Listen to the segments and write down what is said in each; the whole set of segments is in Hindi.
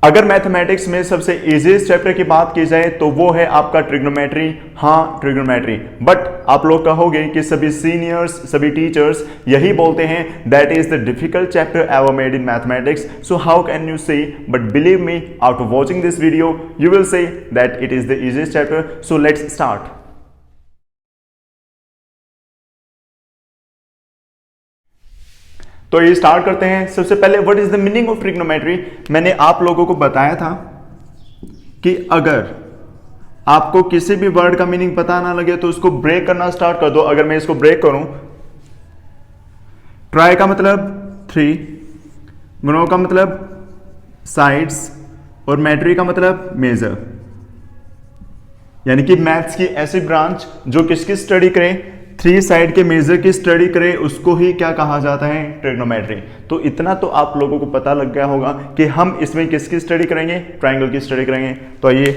अगर मैथमेटिक्स में सबसे इजीएस्ट चैप्टर की बात की जाए तो वो है आपका ट्रिग्नोमेट्री। हाँ, ट्रिग्नोमेट्री। बट आप लोग कहोगे कि सभी सीनियर्स, सभी टीचर्स यही बोलते हैं that is the difficult chapter ever made in mathematics, so how can you say? But believe me, after watching this video you will say that it is the easiest chapter. So let's start. तो ये स्टार्ट करते हैं। सबसे पहले what is the meaning of trigonometry. मैंने आप लोगों को बताया था कि अगर आपको किसी भी वर्ड का मीनिंग पता ना लगे तो उसको ब्रेक करना स्टार्ट कर दो। अगर मैं इसको ब्रेक करूं, ट्राई का मतलब 3, ग्नो का मतलब साइड्स और मेट्री का मतलब मेजर, यानी कि मैथ्स की ऐसी ब्रांच जो किसकी स्टडी करे, 3 साइड के मेजर की स्टडी करे, उसको ही क्या कहा जाता है? ट्रिग्नोमेट्री। तो इतना तो आप लोगों को पता लग गया होगा कि हम इसमें किसकी स्टडी करेंगे? ट्रायंगल की स्टडी करेंगे। तो ये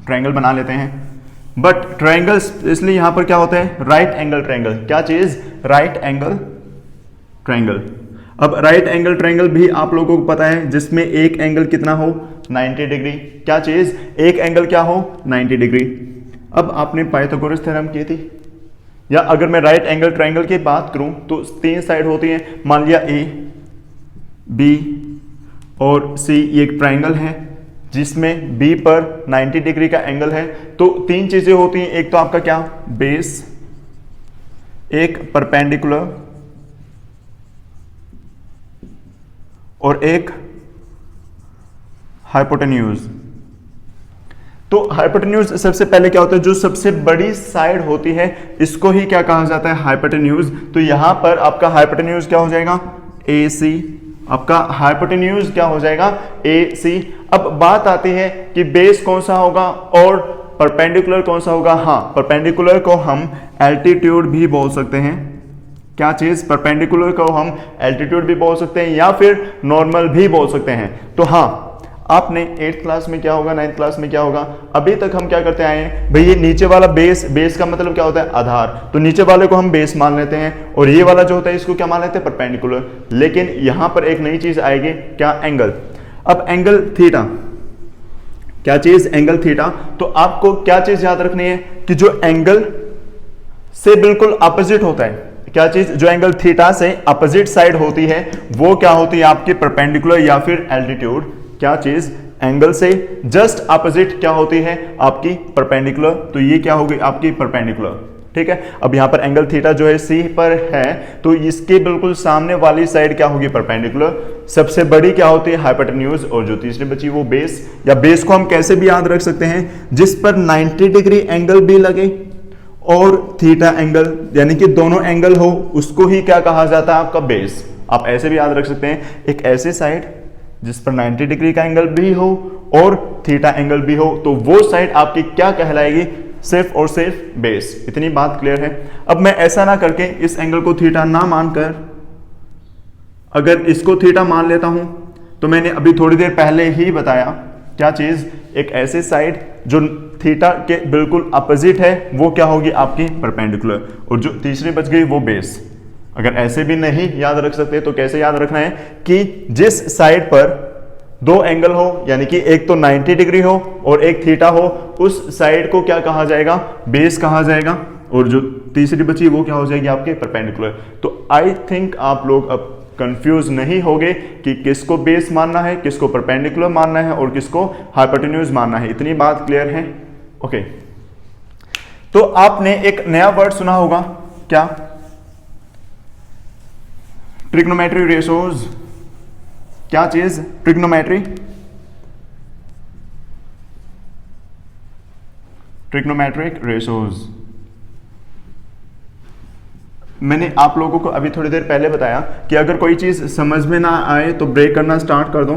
ट्रायंगल बना लेते हैं। बट ट्रायंगल्स इसलिए यहां पर क्या होता है? Right angle triangle. क्या चीज? Right angle triangle. अब राइट एंगल ट्रायंगल भी आप लोगों को पता है जिसमें एक एंगल कितना हो? 90 डिग्री। क्या चीज? एक एंगल क्या हो? 90 डिग्री। अब आपने पाइथागोरस थ्योरम की थी, या अगर मैं राइट एंगल ट्रायंगल की बात करूं तो 3 साइड होती हैं। मान लिया ए, बी और सी, ये एक ट्रायंगल है जिसमें बी पर 90 डिग्री का एंगल है। तो 3 चीजें होती हैं। एक तो आपका क्या? बेस, एक परपेंडिकुलर और एक हाइपोटेन्यूज। तो हाइपोटेन्यूज सबसे पहले क्या होता है? जो सबसे बड़ी साइड होती है इसको ही क्या कहा जाता है? हाइपोटेन्यूज। तो यहां पर आपका हाइपोटेन्यूज क्या हो जाएगा? AC। आपका हाइपोटेन्यूज क्या हो जाएगा? AC। अब बात आती है कि बेस कौन सा होगा और परपेंडिकुलर कौन सा होगा। हाँ, परपेंडिकुलर को हम एल्टीट्यूड भी बोल सकते हैं। क्या चीज? परपेंडिकुलर को हम एल्टीट्यूड भी बोल सकते हैं या फिर नॉर्मल भी बोल सकते हैं। तो हाँ, आपने 8th क्लास में क्या होगा, 9th क्लास में क्या होगा, अभी तक हम क्या करते आए हैं भाई? ये नीचे वाला बेस, बेस का मतलब क्या होता है? आधार। तो नीचे वाले को हम बेस मान लेते हैं और ये वाला जो होता है इसको क्या मान लेते हैं? परपेंडिकुलर। लेकिन यहां पर एक नई चीज आएगी, क्या? एंगल। अब एंगल थीटा। क्या चीज? Angle theta. तो आपको क्या चीज याद रखनी है कि जो एंगल से बिल्कुल अपोजिट होता है, क्या चीज? जो एंगल थीटा से अपोजिट साइड होती है वो क्या होती है? आपकी परपेंडिकुलर या फिर एल्टीट्यूड। क्या चीज? एंगल से जस्ट अपोजिट क्या होती है? आपकी परपेंडिकुलर। तो ये क्या होगी? आपकी परपेंडिकुलर। ठीक है। अब यहां पर एंगल थीटा जो है सी पर है, तो इसके बिल्कुल सामने वाली साइड क्या होगी? परपेंडिकुलर। सबसे बड़ी क्या होती है? हाइपोटेन्यूज। और जो तीसरी बची वो बेस। या बेस को हम कैसे भी याद रख सकते हैं? जिस पर 90 डिग्री एंगल भी लगे और थीटा एंगल, यानी कि दोनों एंगल हो, उसको ही क्या कहा जाता है? आपका बेस। आप ऐसे भी याद रख सकते हैं, एक ऐसी साइड जिस पर 90 डिग्री का एंगल भी हो और थीटा एंगल भी हो, तो वो साइड आपकी क्या कहलाएगी? सिर्फ और सिर्फ बेस। इतनी बात क्लियर है। अब मैं ऐसा ना करके इस एंगल को थीटा ना मानकर अगर इसको थीटा मान लेता हूं, तो मैंने अभी थोड़ी देर पहले ही बताया, क्या चीज? एक ऐसी साइड जो थीटा के बिल्कुल अपोजिट है वो क्या होगी? आपकी परपेंडिकुलर। और जो तीसरी बच गई वो बेस। अगर ऐसे भी नहीं याद रख सकते तो कैसे याद रखना है कि जिस साइड पर 2 एंगल हो, यानी कि एक तो 90 डिग्री हो और एक थीटा हो, उस साइड को क्या कहा जाएगा? बेस कहा जाएगा। और जो तीसरी बची वो क्या हो जाएगी? आपके परपेंडिकुलर। तो आई थिंक आप लोग अब कंफ्यूज नहीं होंगे कि किसको बेस मानना है, किसको परपेंडिकुलर मानना है और किसको हाइपोटेन्यूज मानना है। इतनी बात क्लियर है? ओके। तो आपने एक नया वर्ड सुना होगा, क्या? Trigonometry ratios. क्या चीज? ट्रिग्नोमेट्री। Trigonometric ratios. मैंने आप लोगों को अभी थोड़ी देर पहले बताया कि अगर कोई चीज समझ में ना आए तो ब्रेक करना स्टार्ट कर दो।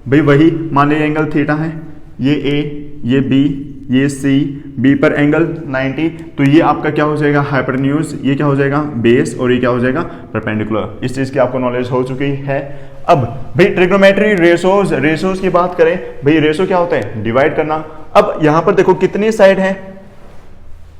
भाई वही मान लीजिए एंगल थीटा है, ये ए, ये बी, ये सी, बी पर एंगल 90, तो ये आपका क्या हो जाएगा? हाइपोटेन्यूज। ये क्या हो जाएगा? बेस। और ये क्या हो जाएगा? परपेंडिकुलर। इस चीज की आपको नॉलेज हो चुकी है। अब भाई ट्रिग्नोमेट्री रेशोज, रेशोज की बात करें, भाई रेशो क्या होता है? डिवाइड करना। अब यहां पर देखो कितनी साइड है?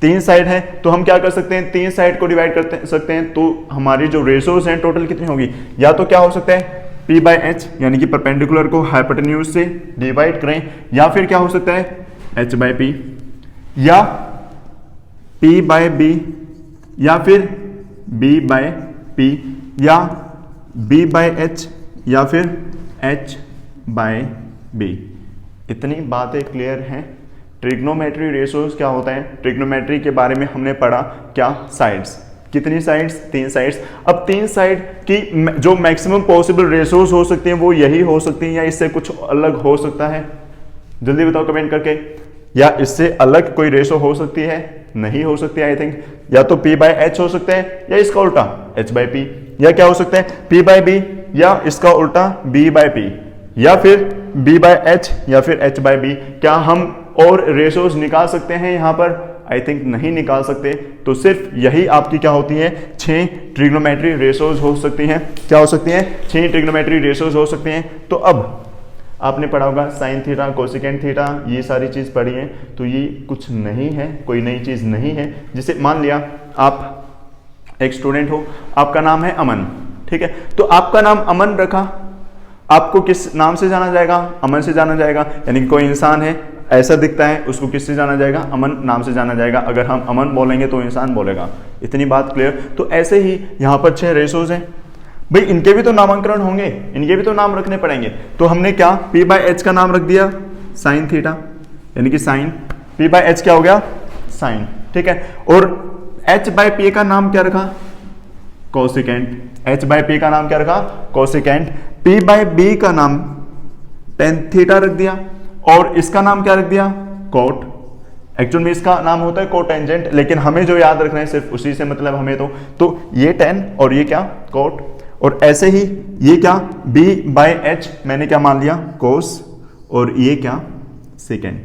3 साइड है। तो हम क्या कर सकते हैं? 3 साइड को डिवाइड कर सकते हैं। तो हमारी जो रेशोज हैं टोटल कितनी होगी? या तो क्या हो सकता है? P बाय एच, यानी कि परपेंडिकुलर को हाइपोटेन्यूज से डिवाइड करें, या फिर क्या हो सकता है H बाय P, या P बाय B, या फिर B बाय P, या B बाय H, या फिर H बाय B। इतनी बातें क्लियर हैं। ट्रिग्नोमेट्री रेशोज क्या होता है, ट्रिग्नोमेट्री के बारे में हमने पढ़ा क्या, साइड्स, कितनी साइड्स, 3 साइड्स। अब 3 साइड की जो मैक्सिमम पॉसिबल रेशोज हो सकती हैं वो यही हो सकती हैं, या इससे कुछ अलग हो सकता है, जल्दी बताओ कमेंट करके। या इससे अलग कोई रेशो हो सकती है, नहीं हो सकती आई थिंक। या तो P बाय एच हो सकता है, या इसका उल्टा H बाय P, या क्या हो सकता है P बाय B, या इसका उल्टा B बाय P, या फिर B बाय H, या फिर H बाय B। क्या हम और रेशोज निकाल सकते हैं यहाँ पर? आई थिंक नहीं निकाल सकते। तो सिर्फ यही आपकी क्या होती है, 6 ट्रिग्नोमेट्री रेशोज हो सकती हैं। क्या हो सकती हैं? 6 ट्रिग्नोमेट्री रेशोज हो सकती हैं। तो अब आपने पढ़ा होगा साइन थीटा, कोसेकेंट थीटा, ये सारी चीज पढ़ी है। तो ये कुछ नहीं है, कोई नई चीज नहीं है। जिसे मान लिया आप एक स्टूडेंट हो, आपका नाम है अमन, ठीक है, तो आपका नाम अमन रखा, आपको किस नाम से जाना जाएगा? अमन से जाना जाएगा। यानी कोई इंसान है, ऐसा दिखता है, उसको किससे जाना जाएगा? अमन नाम से जाना जाएगा। अगर हम अमन बोलेंगे तो इंसान बोलेगा। इतनी बात क्लियर। तो ऐसे ही यहाँ पर 6 रेशोज हैं भाई, इनके भी तो नामांकन होंगे, इनके भी तो नाम रखने पड़ेंगे। तो हमने क्या P बाय एच का नाम रख दिया साइन थीटा, यानी कि साइन, P बाय एच क्या हो गया? साइन, ठीक है। और H बाय P का नाम क्या रखा? कोसिकेंट। H बाय P का नाम क्या रखा? कोसिकेंट। P बाय B का नाम टेन थीटा रख दिया, और इसका नाम क्या रख दिया? कोट। एक्चुअल में इसका नाम होता है कोटेंजेंट, लेकिन हमें जो याद रखना है सिर्फ उसी से मतलब हमें तो ये टेन और ये क्या? कोट। और ऐसे ही ये क्या? B बाय एच मैंने क्या मान लिया? कोस। और ये क्या? सेकेंड।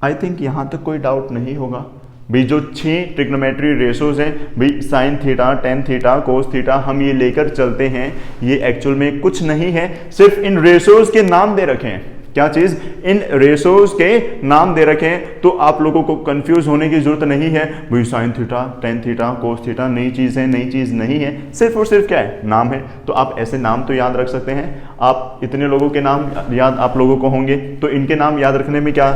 आई थिंक यहां तक कोई डाउट नहीं होगा भाई। जो 6 ट्रिग्नोमेट्री रेशोज हैं भाई, sine theta, tan theta, cos theta, हम ये लेकर चलते हैं। ये एक्चुअल में कुछ नहीं है, सिर्फ इन रेशोज के नाम दे रखे हैं। क्या चीज? इन रेशोज के नाम दे रखे हैं। तो आप लोगों को कंफ्यूज होने की जरूरत नहीं है भाई, sine theta, tan theta, cos theta नई चीज है, नई चीज नहीं है, सिर्फ और सिर्फ क्या है? नाम है। तो आप ऐसे नाम तो याद रख सकते हैं। आप इतने लोगों के नाम याद आप लोगों को होंगे, तो इनके नाम याद रखने में क्या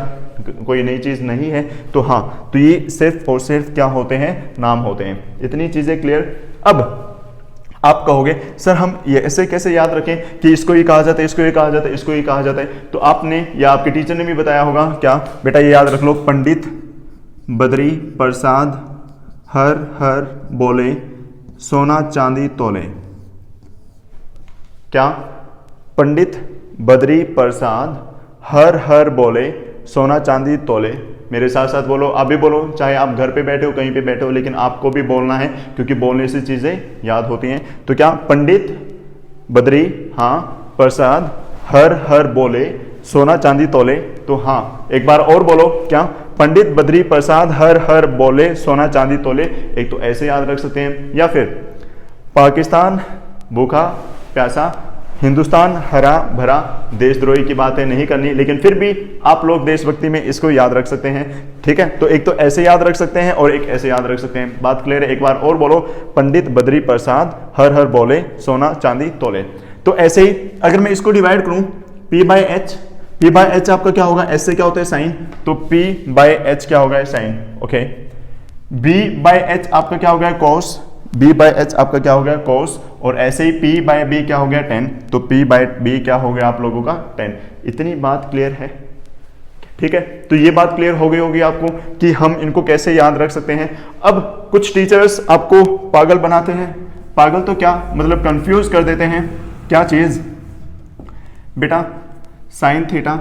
कोई नई चीज नहीं है। तो हाँ, तो ये सिर्फ और सिर्फ क्या होते हैं? नाम होते हैं। इतनी चीजें क्लियर। अब आप कहोगे सर हम ये ऐसे कैसे याद रखें कि इसको ये कहा जाता है, इसको ये कहा जाता है, इसको ये कहा जाता है? तो आपने या आपके टीचर ने भी बताया होगा क्या बेटा, ये याद रख लो, पंडित बद्री प्रसाद हर हर बोले सोना चांदी तोले। क्या? पंडित बद्री प्रसाद हर हर बोले सोना चांदी तोले। मेरे साथ साथ बोलो, आप भी बोलो, चाहे आप घर पे बैठे हो, कहीं पे बैठे हो, लेकिन आपको भी बोलना है, क्योंकि बोलने से चीजें याद होती हैं। तो क्या? पंडित बद्री, हाँ, प्रसाद हर हर बोले सोना चांदी तोले। तो हाँ, एक बार और बोलो, क्या? पंडित बद्री प्रसाद हर हर बोले सोना चांदी तोले। एक तो ऐसे याद रख सकते हैं, या फिर पाकिस्तान भूखा प्यासा, हिंदुस्तान हरा भरा। देशद्रोही की बातें नहीं करनी, लेकिन फिर भी आप लोग देशभक्ति में इसको याद रख सकते हैं, ठीक है। तो एक तो ऐसे याद रख सकते हैं और एक ऐसे याद रख सकते हैं। बात क्लियर है? एक बार और बोलो, पंडित बद्री प्रसाद हर हर बोले सोना चांदी तोले। तो ऐसे ही अगर मैं इसको डिवाइड करूं, P by H, P bye H आपका क्या होगा? एच से क्या होता है? साइन। तो P बाय एच क्या होगा? Sine, okay. B by H आपका क्या हो गया? कॉस। B बाय एच आपका क्या हो गया? कॉस। और ऐसे ही P बाय B क्या हो गया? टेन। तो P बाय B क्या हो गया आप लोगों का? 10। इतनी बात क्लियर है, ठीक है। तो ये बात क्लियर हो गई होगी आपको कि हम इनको कैसे याद रख सकते हैं। अब कुछ टीचर्स आपको पागल बनाते हैं। पागल तो क्या मतलब, कंफ्यूज कर देते हैं। क्या चीज? बेटा साइन थीटा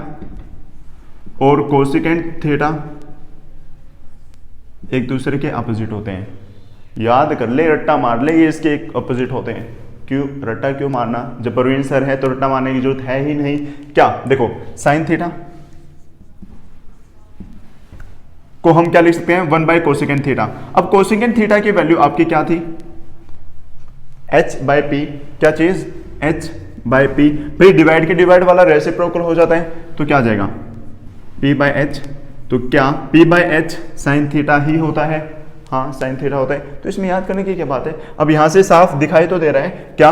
और कोसिकेंट थीटा एक दूसरे के अपोजिट होते हैं। याद कर ले, रट्टा मार ले, ये इसके एक अपोजिट होते हैं। क्यों रट्टा क्यों मारना? जब परवीन सर है तो रट्टा मारने की जरूरत है ही नहीं। क्या? देखो, साइन थीटा को हम क्या लिख सकते हैं? 1 बाय कोसिकेंट थीटा। अब कोसिकेंट थीटा की वैल्यू आपकी क्या थी? H by P। क्या चीज? H by P। भाई डिवाइड के डिवाइड वाला रेसिप्रोकल हो जाता है, तो क्या आ जाएगा? P by H। तो क्या P by H sine theta ही होता है? हाँ, साइन थीटा होता है। तो इसमें याद करने की क्या बात है? अब यहां से साफ दिखाई तो दे रहा है, क्या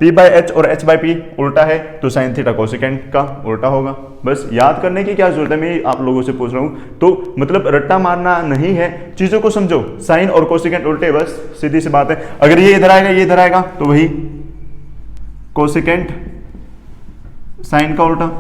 P बाय एच और H बाय P उल्टा है तो साइन थीटा कोसेकेंट का उल्टा होगा। बस याद करने की क्या जरूरत है, मैं आप लोगों से पूछ रहा हूं, तो मतलब रट्टा मारना नहीं है, चीजों को समझो। साइन और कोसेकेंट उल्टे, बस सीधी सी बात है। अगर ये इधर आएगा, ये इधर आएगा, तो वही कोसेकेंट साइन का उल्टा।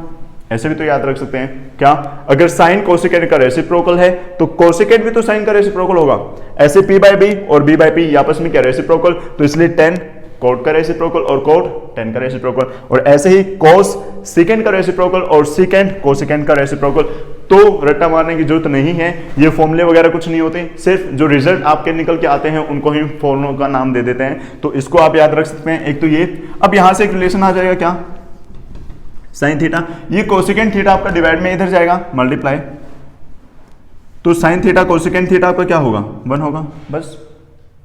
ऐसे भी तो याद रख सकते हैं क्या, अगर साइन कोसेकेंट का रेसिप्रोकल है तो कोसेकेंट भी तो साइन का रेसिप्रोकल होगा। ऐसे P बाय B और B बाय P आपस में क्या रेसिप्रोकल, तो इसलिए tan कोट का रेसिप्रोकल और कोट tan का रेसिप्रोकल, और ऐसे ही cos सेकेंड का रेसिप्रोकल और सेकेंड कोसेकेंट का रेसिप्रोकल। तो रट्टा मारने की जरूरत नहीं है, ये फॉर्मूले वगैरह कुछ नहीं होते, सिर्फ जो रिजल्ट आपके निकल के आते हैं उनको ही फॉर्मूलों का नाम दे देते हैं। तो इसको आप याद रख सकते हैं। एक तो ये, अब यहां से एक रिलेशन आ जाएगा क्या, साइन थीटा, ये कोसेकेंट थीटा आपका डिवाइड में इधर जाएगा मल्टीप्लाई, तो साइन थीटा कोसेकेंट थीटा आपका क्या होगा, 1 होगा। बस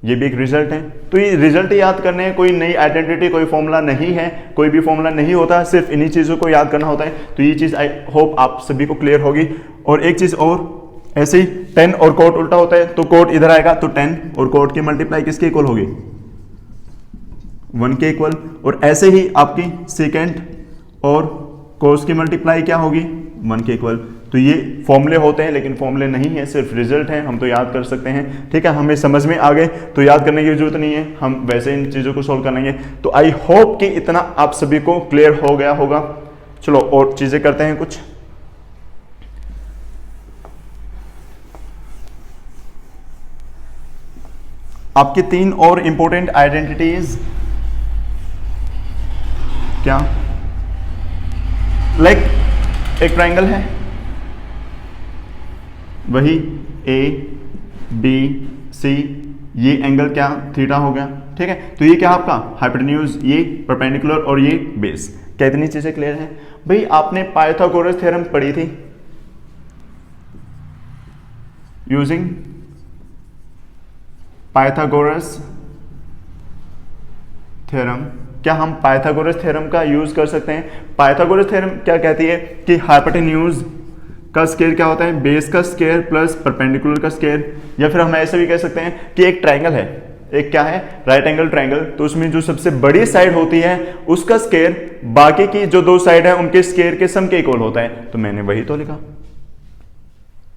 ये भी एक रिजल्ट है। तो ये रिजल्ट याद करने हैं, कोई नई आइडेंटिटी, कोई फॉर्मूला नहीं है, कोई भी फॉर्मूला नहीं होता, सिर्फ इन्हीं चीज़ों को याद करना होता है। तो ये चीज़ आई होप आप सभी को क्लियर होगी। और एक चीज़ और, ऐसे ही tan और कोट उल्टा होता है, तो कोट इधर आएगा, तो tan और कोट की मल्टीप्लाई किसके इक्वल होगी, 1 के इक्वल। और ऐसे ही आपकी सेकेंड और कोस की मल्टीप्लाई क्या होगी, 1 के इक्वल। तो ये फॉर्मूले होते हैं, लेकिन फॉर्मूले नहीं है, सिर्फ रिजल्ट है, हम तो याद कर सकते हैं। ठीक है, हमें समझ में आ गए तो याद करने की जरूरत नहीं है, हम वैसे इन चीज़ों को सोल्व करेंगे। तो आई होप कि इतना आप सभी को क्लियर हो गया होगा। चलो और चीज़ें करते हैं कुछ। आपकी 3 और इंपॉर्टेंट आइडेंटिटीज क्या, लाइक एक ट्राइंगल है, वही ए बी सी, ये एंगल क्या, थीटा हो गया। ठीक है, तो ये क्या आपका हाइपोटेन्यूज, ये परपेंडिकुलर और ये बेस। क्या इतनी चीजें क्लियर हैं भाई? आपने पाइथागोरस थ्योरम पढ़ी थी, यूजिंग पाइथागोरस थ्योरम। क्या हम पाइथागोरस थ्योरम का यूज कर सकते हैं? पाइथागोरस थ्योरम क्या कहती है कि हाइपोटेन्यूज का स्क्वायर क्या होता है, बेस का स्क्वायर प्लस परपेंडिकुलर का स्क्वायर। या फिर हम ऐसे भी कह सकते हैं कि एक ट्राइंगल है, एक क्या है, राइट एंगल ट्राइंगल, तो उसमें जो सबसे बड़ी साइड होती है उसका स्क्वायर बाकी की जो 2 साइड है उनके स्क्वायर के सम के इक्वल होता है। तो मैंने वही तो लिखा।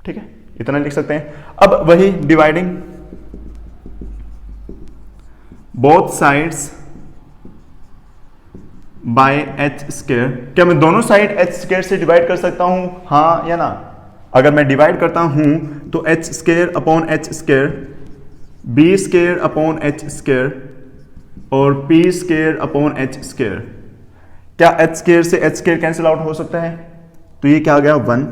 ठीक है, इतना लिख सकते हैं। अब वही dividing both sides by H square. क्या मैं दोनों साइड एच स्क्वायर से डिवाइड कर सकता हूं, हाँ या ना? अगर मैं डिवाइड करता हूं तो H square upon H square, B square upon H square और P square upon H square. क्या एच स्क्वायर से एच स्क्वायर कैंसिल आउट हो सकता है? तो ये क्या आ गया, 1।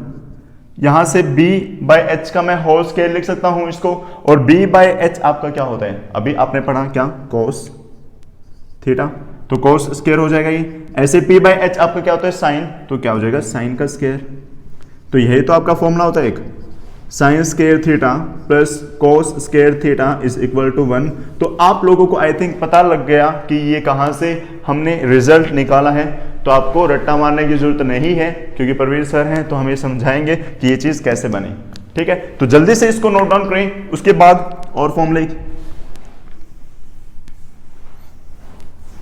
यहां से b बाय एच का मैं होल स्क्वायर लिख सकता हूं इसको, और b बाय एच आपका क्या होता है, अभी आपने पढ़ा क्या, कोस थीटा, तो कोस स्क्वायर हो जाएगा ये। ऐसे p बाय एच आपका क्या होता है, साइन, तो क्या हो जाएगा, साइन का स्क्वायर। तो यही तो आपका फॉर्मूला होता है, एक sine square theta plus cos square theta is equal to 1। तो आप लोगों को आई थिंक पता लग गया कि ये कहां से हमने रिजल्ट निकाला है। तो आपको रट्टा मारने की जरूरत नहीं है, क्योंकि परवीर सर हैं तो हमें समझाएंगे कि ये चीज कैसे बनी। ठीक है, तो जल्दी से इसको नोट डाउन करें, उसके बाद और फॉर्मूले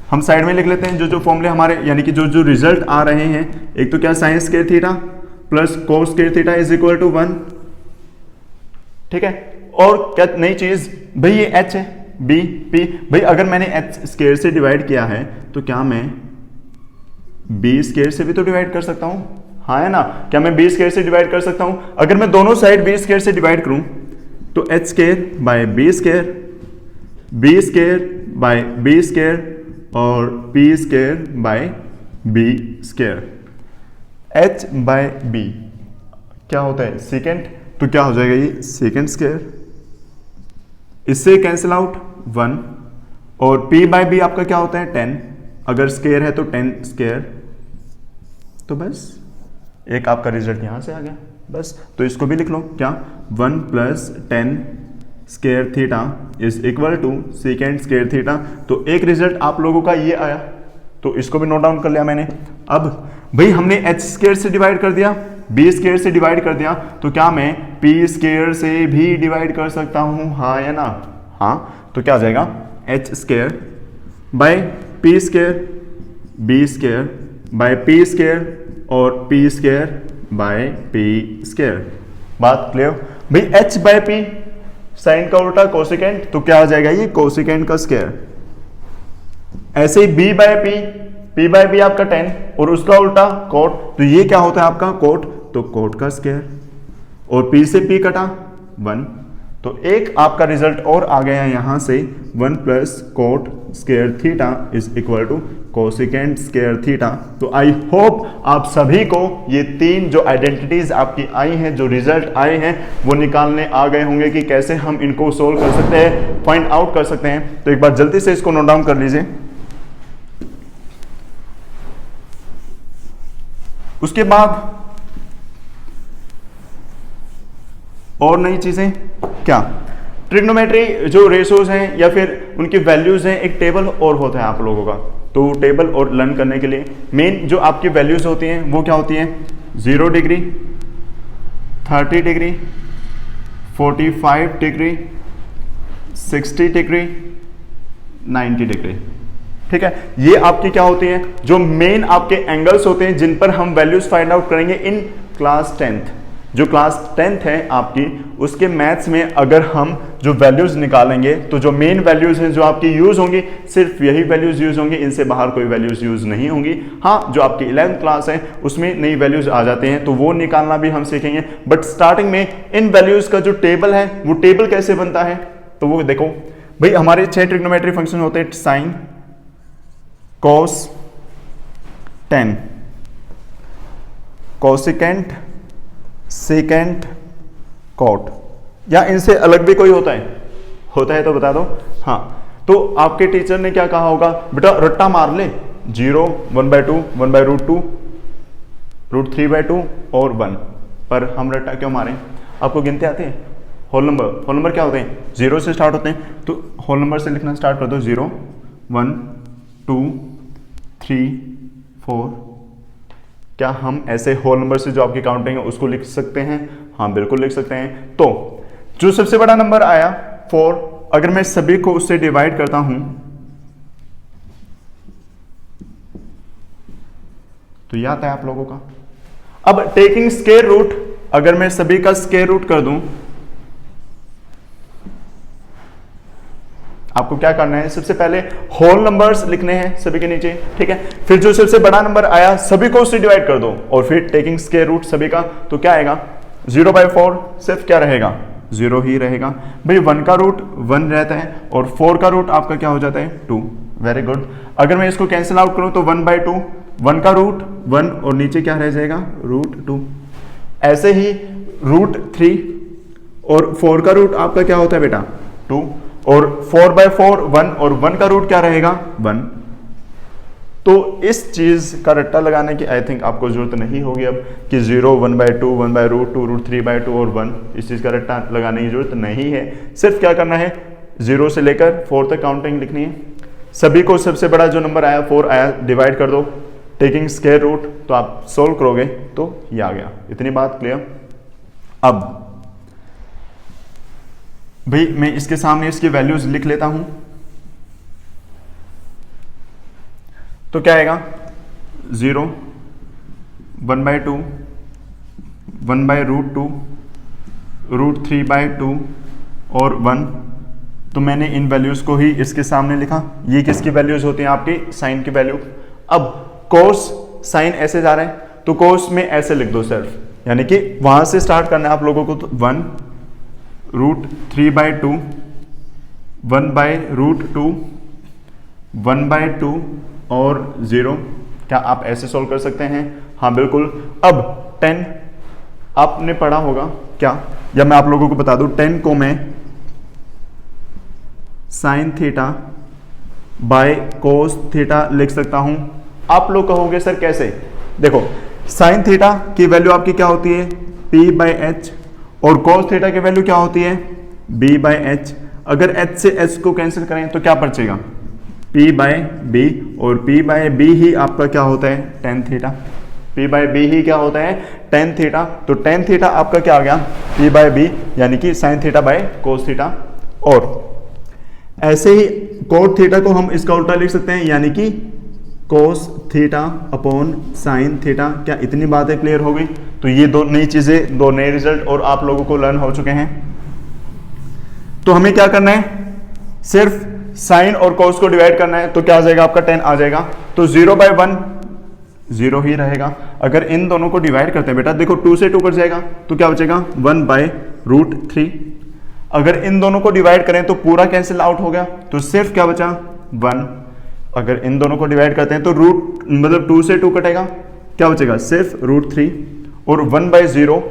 हम साइड में लिख लेते हैं। जो फॉर्मूले हमारे यानी कि जो रिजल्ट आ रहे हैं, एक तो क्या, sine square theta plus cos square theta is equal to 1। ठीक है, और क्या नई चीज भाई, ये h है, b p। भाई अगर मैंने h स्क्वायर से डिवाइड किया है तो क्या मैं b स्क्वायर से भी तो डिवाइड कर सकता हूं, हाँ है ना? क्या मैं b स्क्वायर से डिवाइड कर सकता हूं? अगर मैं दोनों साइड b स्क्वायर से डिवाइड करूं तो h square by b square, b square by b square और p square by b square. h by b क्या होता है, सेकेंड, तो क्या हो जाएगा ये सेकेंड स्क्वायर, इससे कैंसिल आउट 1। और p बाय b आपका क्या होता है, 10, अगर स्क्वायर है तो 10 स्क्वायर। तो बस एक आपका रिजल्ट यहां से आ गया, बस। तो इसको भी लिख लो, क्या, 1 plus 10 square theta is equal to secant square theta. तो एक रिजल्ट आप लोगों का ये आया, तो इसको भी नोट डाउन कर लिया मैंने। अब भाई हमने एच स्क्वायर से डिवाइड कर दिया, बी स्क्वायर से डिवाइड कर दिया, तो क्या मैं पी स्क्वायर से भी डिवाइड कर सकता हूं, हाँ या ना? हाँ, तो क्या आ जाएगा, H square by P square B square by P square और P square by P square. बात क्लियर? भाई h बाय पी साइन का उल्टा कोसिकेंट, तो क्या आ जाएगा ये कोसिकेंट का स्क्वायर। ऐसे ही b by p by p आपका tan और उसका उल्टा कोट, तो ये क्या होता है आपका कोट, तो कोट का स्क्वायर और p से p कटा 1, तो एक आपका रिजल्ट और आ गया यहां से 1 plus cot square theta is equal to cosecant square theta. तो आई होप आप सभी को ये तीन जो आइडेंटिटीज आपकी आई हैं, जो रिजल्ट आए हैं, वो निकालने आ गए होंगे कि कैसे हम इनको सोल्व कर सकते हैं, फाइंड आउट कर सकते हैं। तो एक बार जल्दी से इसको नोट डाउन कर लीजिए। उसके बाद और नई चीजें क्या, ट्रिग्नोमेट्री जो रेशोज हैं या फिर उनकी वैल्यूज हैं, एक टेबल और होता है आप लोगों का। तो टेबल और लर्न करने के लिए मेन जो आपकी वैल्यूज होती हैं वो क्या होती हैं, 0 degree, 30 degree, 45 degree, 60 degree, 90 degree. ठीक है, ये आपकी क्या होती हैं, जो मेन आपके एंगल्स होते हैं जिन पर हम वैल्यूज फाइंड आउट करेंगे इन क्लास 10th। जो क्लास 10th है आपकी, उसके मैथ्स में अगर हम जो वैल्यूज निकालेंगे तो जो मेन वैल्यूज हैं जो आपकी यूज होंगी, सिर्फ यही वैल्यूज यूज होंगी, इनसे बाहर कोई वैल्यूज यूज नहीं होंगी। हाँ, जो आपकी 11th क्लास है उसमें नई वैल्यूज आ जाते हैं तो वो निकालना भी हम सीखेंगे। बट स्टार्टिंग में इन वैल्यूज का जो टेबल है वो टेबल कैसे बनता है, तो वो देखो भाई, हमारे 6 ट्रिग्नोमेट्री फंक्शन होते हैं, sine, cos, tan, cosecant, secant, cot, या इनसे अलग भी कोई होता है तो बता दो। हाँ, तो आपके टीचर ने क्या कहा होगा, बेटा रट्टा मार ले, 0, 1/2, 1/√2, √3/2 और 1, पर हम रट्टा क्यों मारें? आपको गिनते आते हैं? होल नंबर क्या होते हैं, 0 से स्टार्ट होते हैं, तो होल नंबर से लिखना स्टार्ट कर दो, 0, 1, 2, 3, 4। क्या हम ऐसे होल नंबर से जो आपकी काउंटिंग है उसको लिख सकते हैं? हाँ, बिल्कुल लिख सकते हैं। तो जो सबसे बड़ा नंबर आया 4, अगर मैं सभी को उससे डिवाइड करता हूं तो ये आता है आप लोगों का। अब टेकिंग स्क्वायर रूट, अगर मैं सभी का स्क्वायर रूट कर दूं, आपको क्या करना है, सबसे पहले होल नंबर्स लिखने हैं सभी के नीचे। ठीक है, फिर जो सबसे बड़ा नंबर आया सभी को उससे डिवाइड कर दो और फिर टेकिंग स्क्वायर रूट सभी का, तो क्या आएगा, 0/4 सिर्फ क्या रहेगा, 0 ही रहेगा। भाई 1 का रूट 1 रहता है और 4 का रूट आपका क्या हो जाता है, 2। Very good. अगर मैं इसको कैंसिल आउट करूं तो 1/2, 1 का रूट 1 और नीचे क्या रह जाएगा, √2। ऐसे ही √3 और 4 का रूट आपका क्या होता है बेटा, 2, और 4/4 1 और 1 का रूट क्या रहेगा, 1। तो इस चीज का रट्टा लगाने की आई थिंक आपको जरूरत नहीं होगी अब कि 0, 1/2, 1/√2, √3/2 और 1, इस चीज का रट्टा लगाने की जरूरत नहीं है। सिर्फ क्या करना है, 0 से लेकर 4 तक काउंटिंग लिखनी है। सभी को सबसे बड़ा जो नंबर आया 4 आया, डिवाइड कर दो, टेकिंग स्क्वायर रूट, तो आप सोल्व करोगे तो ये आ गया। इतनी बात क्लियर। अब भाई मैं इसके सामने इसकी वैल्यूज लिख लेता हूं, तो क्या आएगा, 0, 1/2, 1/√2, √3/2 और 1। तो मैंने इन वैल्यूज को ही इसके सामने लिखा। ये किसकी वैल्यूज होती हैं, आपकी साइन की वैल्यू। अब कोस साइन ऐसे जा रहे हैं तो कोस में ऐसे लिख दो सिर्फ, यानी कि वहां से स्टार्ट करना है आप लोगों को। तो 1 √3/2, 1/√2, 1/2 और 0। क्या आप ऐसे सोल्व कर सकते हैं? हाँ बिल्कुल। अब 10 आपने पढ़ा होगा क्या, या मैं आप लोगों को बता दूं, 10 को मैं sine theta by cos theta लिख सकता हूं। आप लोग कहोगे सर कैसे? देखो, साइन थीटा की वैल्यू आपकी क्या होती है, p/h, और cos थीटा की वैल्यू क्या होती है, b/h। अगर h से h को कैंसिल करें तो क्या बचेगा, p/b, और p/b ही आपका क्या होता है, tan थीटा। p/b ही क्या होता है, tan थीटा। तो tan थीटा आपका क्या आ गया, p/b, यानी कि sin theta by cos theta. और ऐसे ही cot थीटा को हम इसका उल्टा लिख सकते हैं, यानी कि cos theta upon sine theta. क्या इतनी बातें क्लियर हो गई? तो ये दो नई चीजें, दो नए रिजल्ट और आप लोगों को लर्न हो चुके हैं। तो हमें क्या करना है, सिर्फ साइन और कोस को डिवाइड करना है। तो क्या आ जाएगा आपका 10 आ जाएगा। तो 0/1 0 ही रहेगा। अगर इन दोनों को डिवाइड करते हैं बेटा, देखो 2 से 2 कट जाएगा तो क्या बचेगा 1/√3। अगर इन दोनों को डिवाइड करें तो पूरा कैंसिल आउट हो गया, तो सिर्फ क्या बचा 1। अगर इन दोनों को डिवाइड करते हैं तो रूट मतलब 2 से 2 कटेगा, क्या बचेगा सिर्फ √3। और 1/0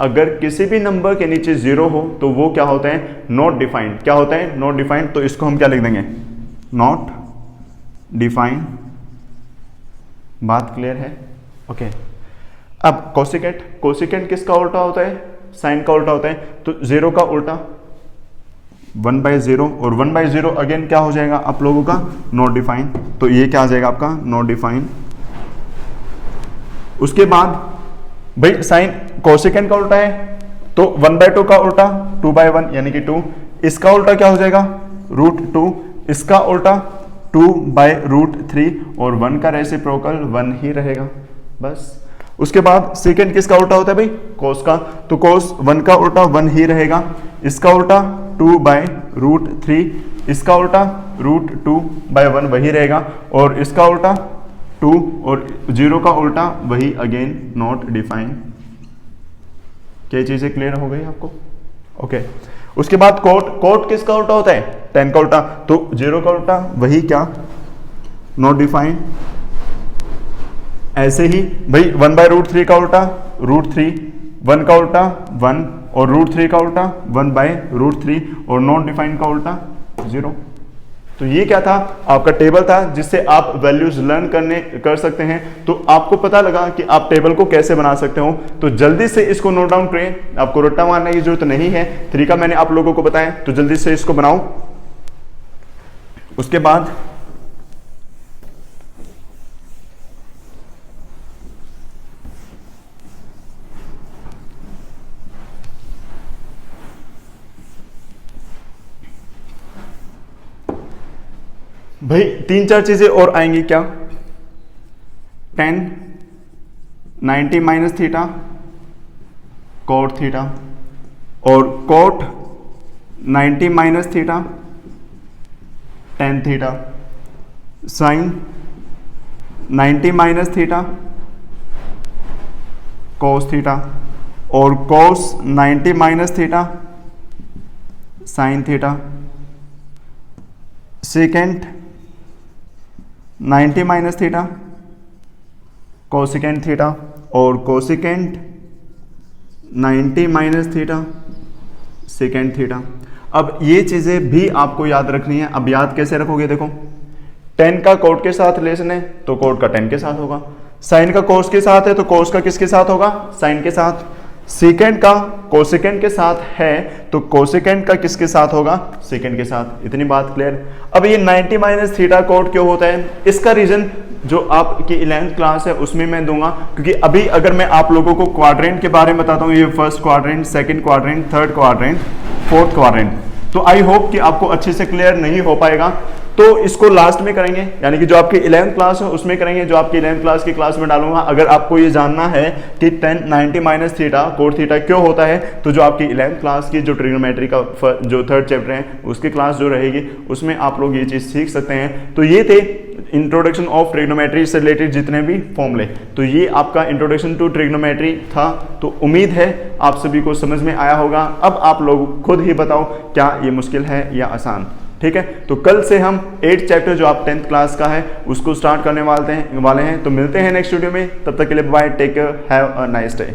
अगर किसी भी नंबर के नीचे 0 हो तो वो क्या होता है, नॉट डिफाइंड। क्या होता है, नॉट डिफाइंड। तो इसको हम क्या लिख देंगे, नॉट डिफाइंड। बात क्लियर है? ओके। अब कोसिकेंट, कोसिकेंट किसका उल्टा होता है, साइन का उल्टा होता है। तो 0 का उल्टा 1/0 और 1/0 अगेन क्या हो जाएगा आप लोगों का, नॉट डिफाइंड। तो ये क्या आ जाएगा आपका, नॉट डिफाइंड। उसके बाद भाई साइन कोसिकेंट का उल्टा है, तो 1/2 का उल्टा 2/1 यानी कि 2। इसका उल्टा क्या हो जाएगा √2, इसका उल्टा 2/√3 और 1 का रेसिप्रोकल 1 ही रहेगा बस। उसके बाद सेकेंड किसका उल्टा होता है भाई, कोस का। तो कोस 1 का उल्टा 1 ही रहेगा। इसका उल्टा 2/√3, इसका उल्टा √2/1 वही रहेगा। और इसका उल्टा 2 और 0 का उल्टा वही अगेन नॉट डिफाइंड। क्या चीजें क्लियर हो गई आपको? ओके। उसके बाद कोट, कोट किसका उल्टा होता है, 10 का उल्टा। तो 0 का उल्टा वही क्या, नॉट डिफाइंड। ऐसे ही भाई 1/√3 का उल्टा √3, 1 का उल्टा 1 और √3 का उल्टा 1/√3 और नॉट डिफाइंड का उल्टा 0। तो ये क्या था, आपका टेबल था जिससे आप वैल्यूज लर्न कर सकते हैं। तो आपको पता लगा कि आप टेबल को कैसे बना सकते हो। तो जल्दी से इसको नोट डाउन करें, आपको रट्टा मारने की जरूरत नहीं है। तरीका मैंने आप लोगों को बताया, तो जल्दी से इसको बनाओ। उसके बाद भाई 3-4 चीजें और आएंगी। क्या, tan 90 minus theta cot theta, और cot 90 minus theta tan theta, sine 90 minus theta cos theta, और cos 90 minus theta sine theta. Second 90 minus theta cosecant theta, और cosecant 90 minus theta second theta. अब ये चीजें भी आपको याद रखनी है। अब याद कैसे रखोगे, देखो 10 का कोट के साथ रिलेशन है तो कोट का 10 के साथ होगा। साइन का कोस के साथ है तो कोस का किसके साथ होगा, साइन के साथ। सेकेंड का कोसिकेंट के साथ है तो कोसिकेंट का किसके साथ होगा, सेकेंड के साथ। इतनी बात क्लियर। अब ये 90 माइनस थीटा कोट क्यों होता है, इसका रीजन जो आपकी 11th क्लास है उसमें मैं दूंगा। क्योंकि अभी अगर मैं आप लोगों को क्वाड्रेंट के बारे में बताता हूँ, ये first quadrant, second quadrant, third quadrant, fourth quadrant, तो आई होप कि आपको अच्छे से क्लियर नहीं हो पाएगा। तो इसको लास्ट में करेंगे, यानी कि जो आपकी 11th क्लास है उसमें करेंगे, जो आपकी 11th क्लास की क्लास में डालूंगा। अगर आपको ये जानना है कि 90 माइनस थीटा कोट थीटा क्यों होता है, तो जो आपकी 11th क्लास की जो ट्रिग्नोमेट्री का जो थर्ड चैप्टर है उसकी क्लास जो रहेगी उसमें आप लोग ये चीज़ सीख सकते हैं। तो ये थे इंट्रोडक्शन ऑफ ट्रिग्नोमेट्री से रिलेटेड जितने भी फॉर्मूले। तो ये आपका इंट्रोडक्शन टू ट्रिग्नोमेट्री था। तो उम्मीद है आप सभी को समझ में आया होगा। अब आप लोग खुद ही बताओ क्या ये मुश्किल है या आसान। ठीक है, तो कल से हम 8th चैप्टर जो आप 10th क्लास का है उसको स्टार्ट करने वाले हैं। तो मिलते हैं नेक्स्ट वीडियो में, तब तक के लिए bye, take care, have a nice day.